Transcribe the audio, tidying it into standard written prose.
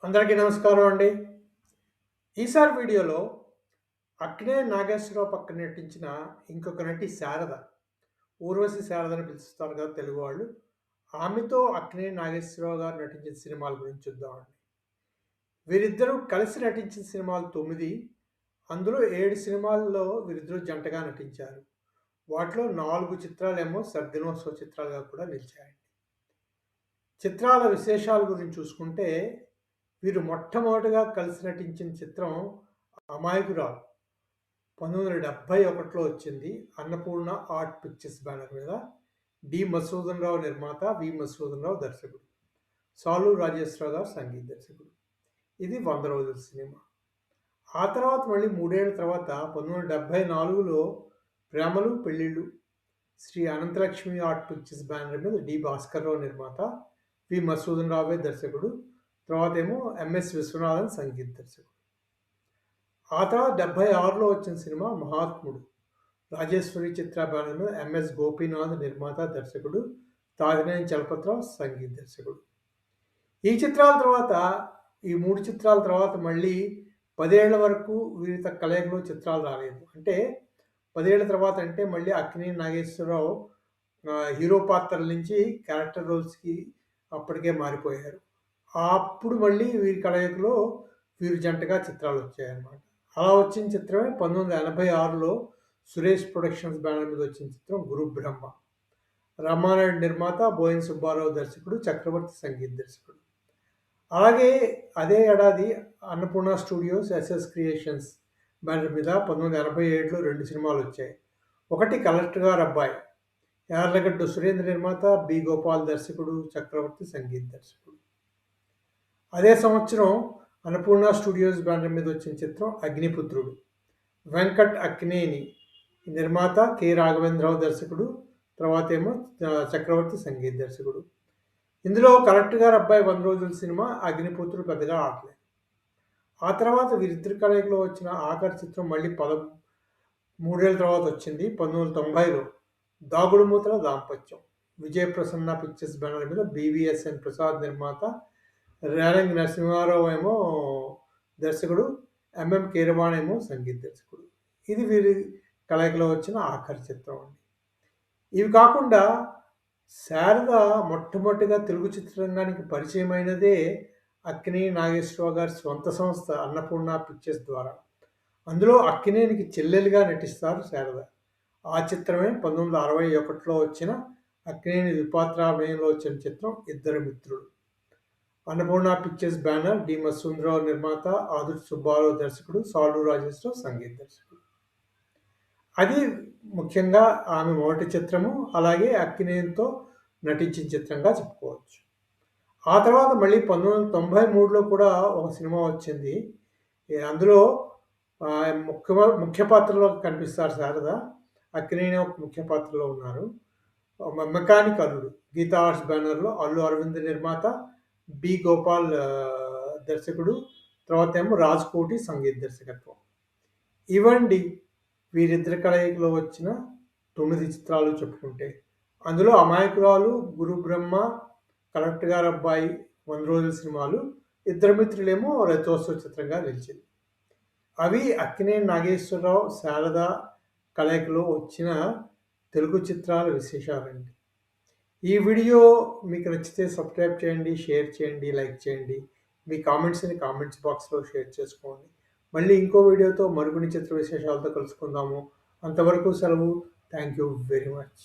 అందరికీ నమస్కారం అండి. ఈసారి వీడియోలో అక్కినేని నాగేశ్వరరావు పక్కన నటించిన ఇంకొక నటి శారద. ఊర్వశి శారదని పిలుస్తారు కదా తెలుగు వాళ్ళు. ఆమెతో అక్కినేని నాగేశ్వరరావు గారు నటించిన సినిమాల గురించి చూద్దామండి. వీరిద్దరూ కలిసి నటించిన సినిమాలు 9. అందులో 7 సినిమాల్లో వీరిద్దరూ జంటగా నటించారు. వాటిలో 4 చిత్రాలేమో సర్దినోత్సవ చిత్రాలుగా కూడా నిలిచాయండి. చిత్రాల విశేషాల గురించి చూసుకుంటే వీరు మొట్టమొదటిగా కలిసి నటించిన చిత్రం 'అమాయకురాలు' 1971లో వచ్చింది. అన్నపూర్ణ ఆర్ట్ పిక్చర్స్ బ్యానర్ మీద. డి. మధుసూదన్ రావు నిర్మాత, వి. మధుసూదన్ రావు దర్శకుడు. సాలూరు రాజేశ్వరరావు గారు సంగీత దర్శకుడు. ఇది 100 రోజుల సినిమా. ఆ తర్వాత మళ్ళీ 3 ఏళ్ల తర్వాత 1974లో 'Premalu Pellillu' Sri Ananthalakshmi art pictures banner మీద డి. భాస్కర్రావు నిర్మాత, వి. మధుసూదన్ రావే దర్శకుడు. తర్వాత ఏమో ఎంఎస్ విశ్వనాథన్ సంగీత దర్శకుడు. ఆ తర్వాత 76లో వచ్చిన సినిమా 'మహాత్ముడు' రాజేశ్వరి చిత్ర బ్యానర్ మీద ఎంఎస్ గోపీనాథ్ నిర్మాత దర్శకుడు, తాగినేని చలపతిరావు సంగీత దర్శకుడు. ఈ చిత్రాల తర్వాత ఈ 3 చిత్రాల తర్వాత మళ్ళీ 10 ఏళ్ల వరకు వీరితో కలయికలో చిత్రాలు రాలేదు. అంటే 10 ఏళ్ల తర్వాత అంటే మళ్ళీ అక్కినేని నాగేశ్వరరావు హీరో పాత్రల నుంచి క్యారెక్టర్ రోల్స్‌కి అప్పటికే మారిపోయారు. అప్పుడు మళ్ళీ వీరి కలయికలో వీరు జంటగా చిత్రాలు వచ్చాయన్నమాట. అలా వచ్చిన చిత్రమే 1986లో సురేష్ ప్రొడక్షన్స్ బ్యానర్ మీద వచ్చిన చిత్రం 'గురుబ్రహ్మ'. రామానాయుడు నిర్మాత, బోయిన సుబ్బారావు దర్శకుడు, చక్రవర్తి సంగీత దర్శకుడు. అలాగే అదే ఏడాది Annapurna studios, SS creations banner మీద 1987లో 2 సినిమాలు వచ్చాయి. ఒకటి 'కలెక్టర్ గారి అబ్బాయి', యార్లగడ్డ సురేంద్ర నిర్మాత, బి. గోపాల్ దర్శకుడు, చక్రవర్తి సంగీత దర్శకుడు. అదే సంవత్సరం అన్నపూర్ణ స్టూడియోస్ బ్యానర్ మీద వచ్చిన చిత్రం 'అగ్నిపుత్రుడు'. వెంకట్ అక్కినేని నిర్మాత, కె. రాఘవేంద్రరావు దర్శకుడు, తర్వాత ఏమో చక్రవర్తి సంగీత దర్శకుడు. ఇందులో 'కలెక్టర్ గారి అబ్బాయి' 100 రోజుల సినిమా, 'అగ్నిపుత్రుడు' పెద్దగా ఆడలేదు. ఆ తర్వాత వీరిద్దరి కలయికలో వచ్చిన ఆఖరి చిత్రం మళ్ళీ 13 ఏళ్ల తర్వాత వచ్చింది 1990లో 'దాగుడుమూతల దాంపత్యం'. విజయప్రసన్న పిక్చర్స్ బ్యానర్ మీద బివిఎస్ఎన్ ప్రసాద్ నిర్మాత, రేలంగి నరసింహారావు ఏమో దర్శకుడు, ఎంఎం కీరవాణి ఏమో సంగీత దర్శకుడు. ఇది వీరి కలయికలో వచ్చిన ఆఖరి చిత్రం అండి. ఇవి కాకుండా శారద మొట్టమొదటిగా తెలుగు చిత్రరంగానికి పరిచయమైనదే అక్కినేని నాగేశ్వరరావు గారి స్వంత సంస్థ అన్నపూర్ణ పిక్చర్స్ ద్వారా. అందులో అక్కినేనికి చెల్లెలుగా నటిస్తారు శారద. ఆ చిత్రమే 1961లో వచ్చిన అక్కినేని ద్విపాత్రాభినయంలో వచ్చిన చిత్రం 'Iddaru Mitrulu'. Annapurna pictures banner, D. Madhusudan నిర్మాత, ఆదుర్తి సుబ్బారావు దర్శకుడు, సాలూరు రాజేశ్వరరావు సంగీత దర్శకుడు. అది ముఖ్యంగా ఆమె మొదటి చిత్రము, అలాగే అక్కినేనితో నటించిన చిత్రంగా చెప్పుకోవచ్చు. ఆ తర్వాత మళ్ళీ 1993లో కూడా ఒక సినిమా వచ్చింది. అందులో ముఖ్య పాత్రలో కనిపిస్తారు శారద. అక్కినేని ఒక ముఖ్య పాత్రలో ఉన్నారు. మెకానిక్ అల్లుడు, గీతా ఆర్ట్స్ బ్యానర్‌లో అల్లు అరవింద్ నిర్మాత, బి. గోపాల్ దర్శకుడు, తర్వాత ఏమో రాజ్‌కోటి సంగీత దర్శకత్వం. ఇవండి వీరిద్దరి కలయికలో వచ్చిన 9 చిత్రాలు చెప్పుకుంటే. అందులో 'అమాయకురాలు', 'గురుబ్రహ్మ', 'కలెక్టర్ గారి అబ్బాయి', 100 రోజుల సినిమాలు, 'ఇద్దరు మిత్రులేమో' రథోత్సవ చిత్రంగా నిలిచింది. అవి అక్కినేని నాగేశ్వరరావు, శారద కలయికలో వచ్చిన తెలుగు చిత్రాల విశేషాలండి. ఈ వీడియో మీకు నచ్చితే సబ్స్క్రైబ్ చేయండి, షేర్ చేయండి, లైక్ చేయండి. మీ కామెంట్స్‌ని కామెంట్స్ బాక్స్‌లో షేర్ చేసుకోండి. మళ్ళీ ఇంకో వీడియోతో మరికొన్ని చిత్ర విశేషాలతో కలుసుకుందాము. అంతవరకు సెలవు. Thank you very much.